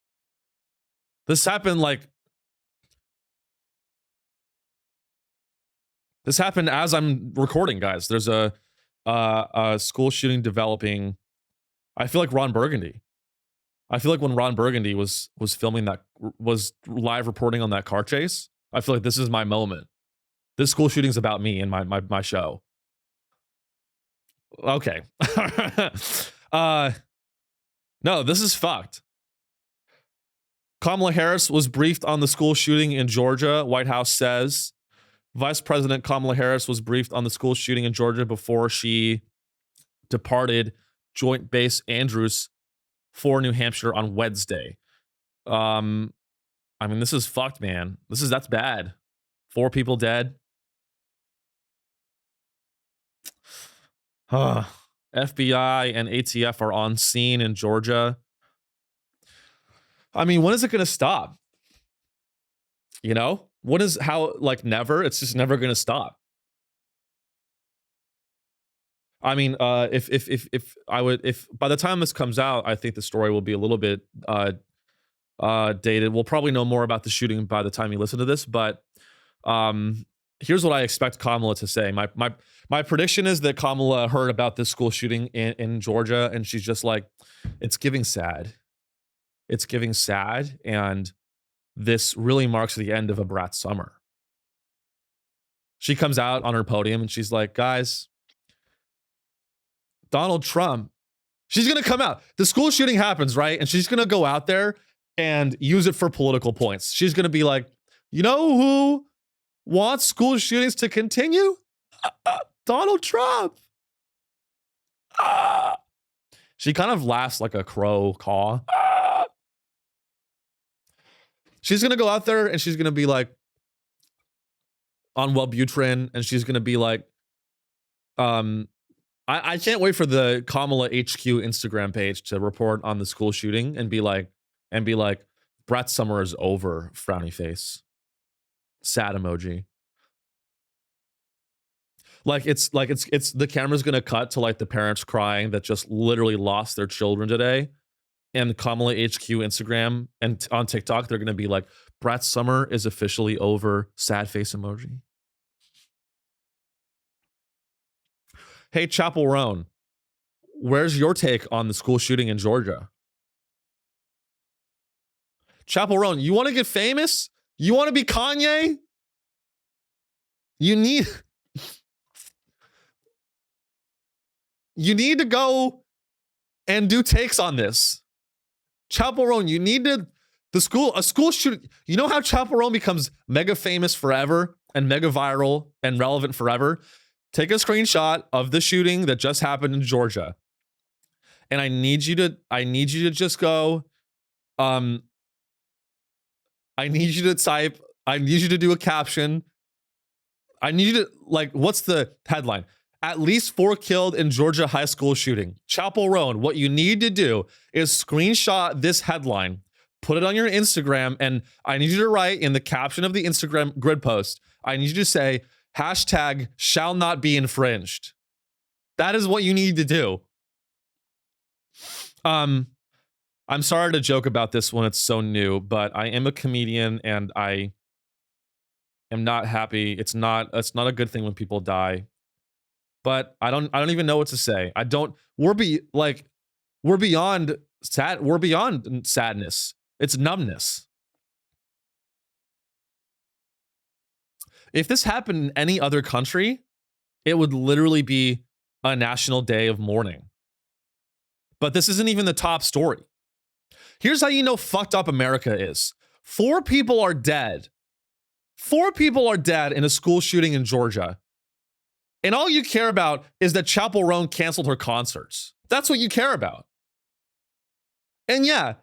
[SPEAKER 3] This happened as I'm recording, guys. There's a school shooting developing. I feel like Ron Burgundy. I feel like when Ron Burgundy was filming that, was live reporting on that car chase, I feel like this is my moment. This school shooting's about me and my show. Okay. No, this is fucked. Kamala Harris was briefed on the school shooting in Georgia, White House says. Vice President Kamala Harris was briefed on the school shooting in Georgia before she departed Joint Base Andrews for New Hampshire on Wednesday. I mean, this is fucked, man. That's bad. 4 people dead. FBI and ATF are on scene in Georgia. I mean, when is it going to stop? You know? Never? It's just never going to stop. I mean, if by the time this comes out, I think the story will be a little bit dated. We'll probably know more about the shooting by the time you listen to this, but here's what I expect Kamala to say. My prediction is that Kamala heard about this school shooting in Georgia, and she's just like, it's giving sad. It's giving sad, and this really marks the end of a brat summer. She comes out on her podium and she's like, guys, Donald Trump, she's going to come out. The school shooting happens, right? And she's going to go out there and use it for political points. She's going to be like, you know who wants school shootings to continue? Donald Trump. She kind of laughs like a crow caw. She's going to go out there and she's going to be like on Wellbutrin, and she's going to be like, I can't wait for the Kamala HQ Instagram page to report on the school shooting and be like, Brat Summer is over, frowny face. Sad emoji. It's the camera's going to cut to like the parents crying that just literally lost their children today. And Kamala HQ Instagram and on TikTok, they're going to be like, Brat Summer is officially over, sad face emoji. Hey, Chappell Roan, where's your take on the school shooting in Georgia? Chappell Roan, you want to get famous? You want to be Kanye? You need to go and do takes on this. Chappell Roan, you need to, a school shooting. You know how Chappell Roan becomes mega famous forever and mega viral and relevant forever? Take a screenshot of the shooting that just happened in Georgia. And I need you to just go, I need you to type, I need you to do a caption. I need you to, like, what's the headline? At least 4 killed in Georgia high school shooting. Chappell Roan, what you need to do is screenshot this headline, put it on your Instagram, and I need you to write in the caption of the Instagram grid post, I need you to say, hashtag shall not be infringed. That is what you need to do. I'm sorry to joke about this when it's so new, but I am a comedian and I am not happy. It's not a good thing when people die. But I don't even know what to say. We're beyond sadness. It's numbness. If this happened in any other country, it would literally be a national day of mourning. But this isn't even the top story. Here's how you know fucked up America is. 4 people are dead. 4 people are dead in a school shooting in Georgia. And all you care about is that Chappell Roan canceled her concerts. That's what you care about. And yeah,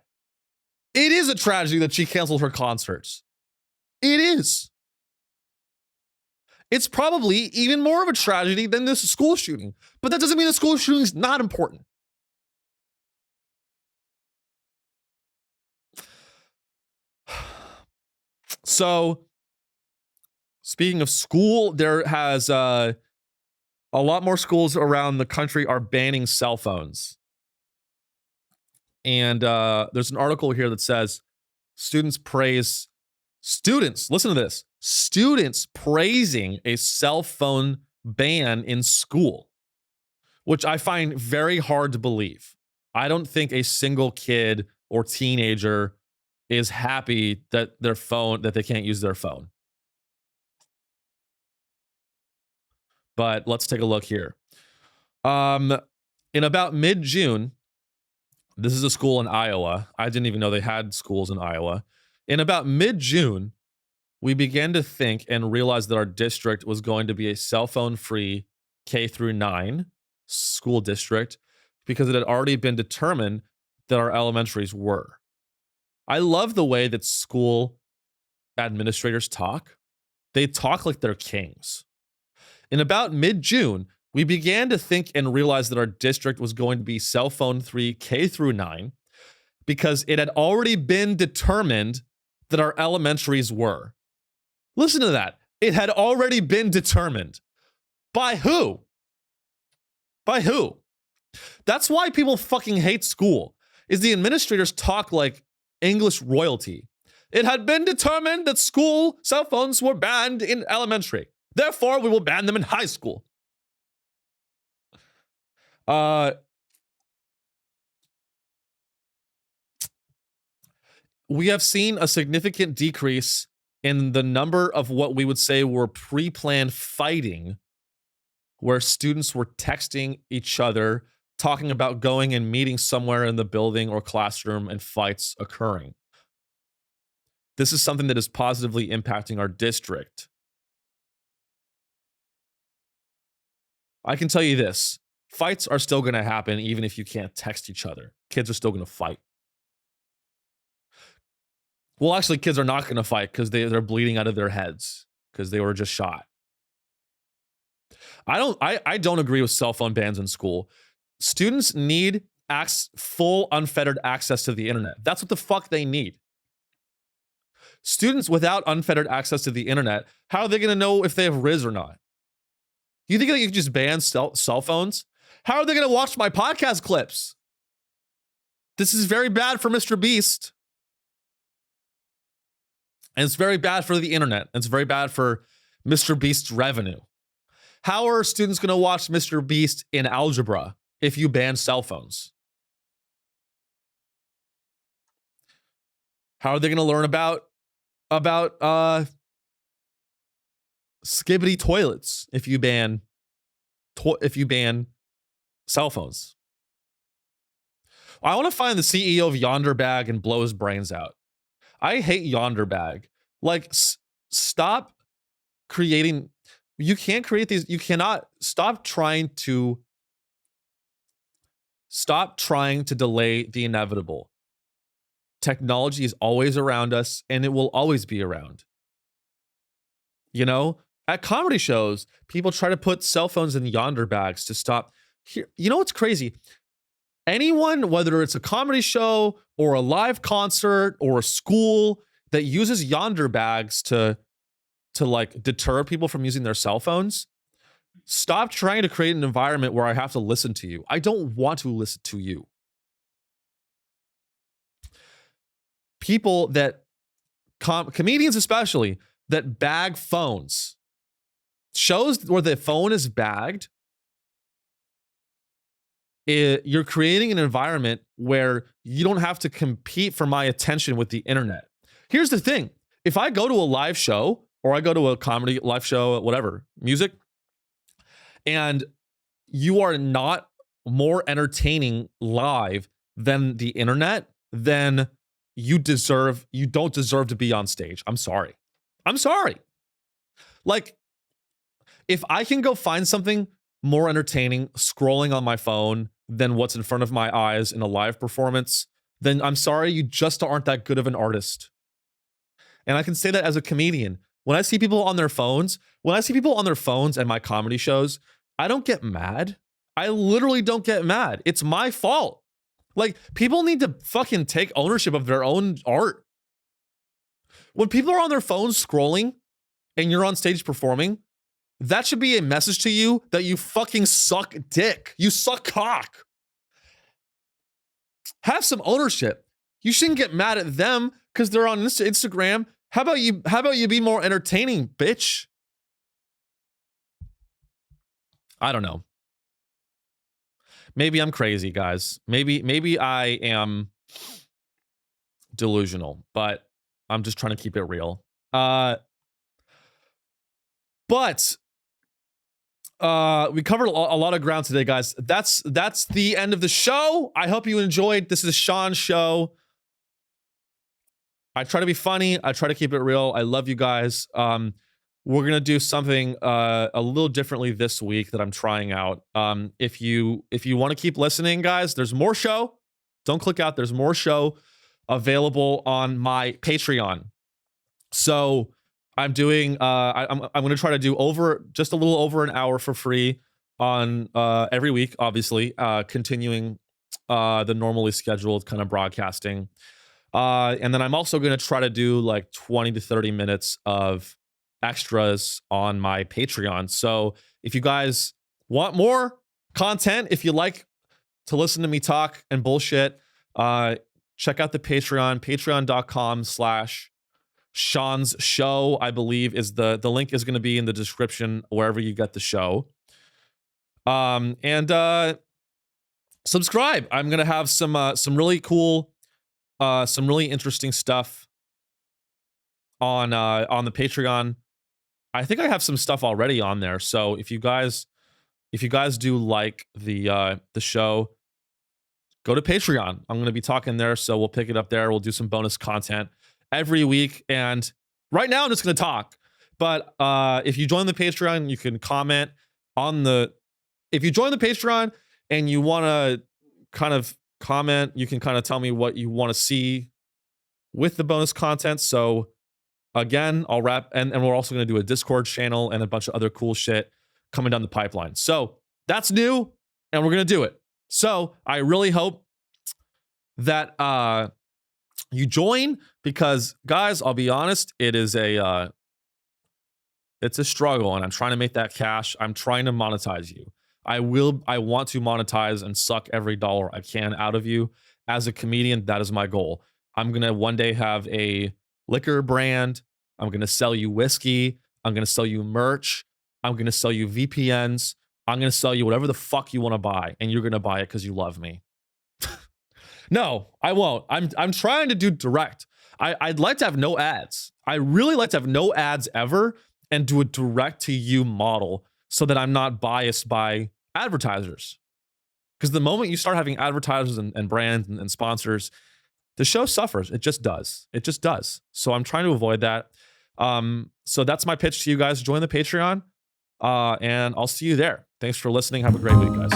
[SPEAKER 3] it is a tragedy that she canceled her concerts. It is. It's probably even more of a tragedy than this school shooting. But that doesn't mean the school shooting is not important. So, speaking of school, there has a lot more schools around the country are banning cell phones. And there's an article here that says students, listen to this, students praising a cell phone ban in school, which I find very hard to believe. I don't think a single kid or teenager is happy that they can't use their phone. But let's take a look here. In about mid-June, this is a school in Iowa. I didn't even know they had schools in Iowa. In about mid-June, we began to think and realize that our district was going to be a cell phone-free K-9 school district because it had already been determined that our elementaries were. I love the way that school administrators talk. They talk like they're kings. In about mid-June, we began to think and realize that our district was going to be cell phone-free K-9 because it had already been determined that our elementaries were. Listen to that. It had already been determined. By who? By who? That's why people fucking hate school, is the administrators talk like English royalty. It had been determined that school cell phones were banned in elementary. Therefore, we will ban them in high school. We have seen a significant decrease in the number of what we would say were pre-planned fighting, where students were texting each other, talking about going and meeting somewhere in the building or classroom and fights occurring. This is something that is positively impacting our district. I can tell you this, fights are still going to happen even if you can't text each other. Kids are still going to fight. Well, actually, kids are not going to fight because they're bleeding out of their heads because they were just shot. I don't agree with cell phone bans in school. Students need full unfettered access to the internet. That's what the fuck they need. Students without unfettered access to the internet, how are they going to know if they have Riz or not? You think you can just ban cell phones? How are they going to watch my podcast clips? This is very bad for Mr. Beast. And it's very bad for the internet. It's very bad for Mr. Beast's revenue. How are students going to watch Mr. Beast in algebra if you ban cell phones? How are they going to learn about skibbity toilets if you ban cell phones? I want to find the CEO of Yonder Bag and blow his brains out. I hate Yonder Bag. Like, stop creating. You can't create these. You cannot stop trying to delay the inevitable. Technology is always around us and it will always be around. You know, at comedy shows, people try to put cell phones in Yonder Bags to stop. Here, you know what's crazy? Anyone, whether it's a comedy show or a live concert or a school that uses Yonder Bags to like deter people from using their cell phones, stop trying to create an environment where I have to listen to you. I don't want to listen to you. People that, comedians especially, that bag phones. Shows where the phone is bagged, you're creating an environment where you don't have to compete for my attention with the internet. Here's the thing. If I go to a live show or I go to a comedy live show, whatever, music, and you are not more entertaining live than the internet, then you don't deserve to be on stage. I'm sorry. Like, if I can go find something more entertaining scrolling on my phone than what's in front of my eyes in a live performance, then I'm sorry, you just aren't that good of an artist. And I can say that as a comedian. When I see people on their phones, at my comedy shows, I don't get mad. I literally don't get mad. It's my fault. Like, people need to fucking take ownership of their own art. When people are on their phones scrolling and you're on stage performing, that should be a message to you that you fucking suck dick. You suck cock. Have some ownership. You shouldn't get mad at them because they're on Instagram. How about you be more entertaining, bitch? I don't know. Maybe I'm crazy, guys. Maybe I am delusional, but I'm just trying to keep it real. But we covered a lot of ground today, guys. That's the end of the show. I hope you enjoyed. This is Sean's show. I try to be funny. I try to keep it real. I love you guys. We're gonna do something a little differently this week that I'm trying out. If you want to keep listening, guys, there's more show. Don't click out. There's more show available on my Patreon. So I'm doing. I'm gonna try to do just a little over an hour for free on every week. Obviously, continuing the normally scheduled kind of broadcasting. And then I'm also gonna try to do like 20 to 30 minutes of extras on my Patreon. So if you guys want more content, if you like to listen to me talk and bullshit, check out the Patreon, patreon.com/Sean's show, I believe is the link is going to be in the description wherever you get the show. And subscribe. I'm going to have some really cool, some really interesting stuff on the Patreon. I think I have some stuff already on there. So if you guys do like the show, go to Patreon. I'm going to be talking there, so we'll pick it up there. We'll do some bonus content every week. And right now I'm just going to talk. But if you join the Patreon, you can comment on if you join the Patreon and you want to kind of comment, you can kind of tell me what you want to see with the bonus content. So again, I'll wrap, and we're also going to do a Discord channel and a bunch of other cool shit coming down the pipeline. So that's new, and we're going to do it. So I really hope that you join, because guys, I'll be honest, it's a struggle, and I'm trying to make that cash. I'm trying to monetize you. I want to monetize and suck every dollar I can out of you. As a comedian, that is my goal. I'm going to one day have a liquor brand. I'm going to sell you whiskey. I'm going to sell you merch. I'm going to sell you VPNs. I'm going to sell you whatever the fuck you want to buy, and you're going to buy it because you love me. No, I won't. I'm trying to do direct. I'd like to have no ads. I really like to have no ads ever and do a direct to you model so that I'm not biased by advertisers. Because the moment you start having advertisers and brands and sponsors, the show suffers. It just does. It just does. So I'm trying to avoid that. So that's my pitch to you guys. Join the Patreon, and I'll see you there. Thanks for listening. Have a great week, guys.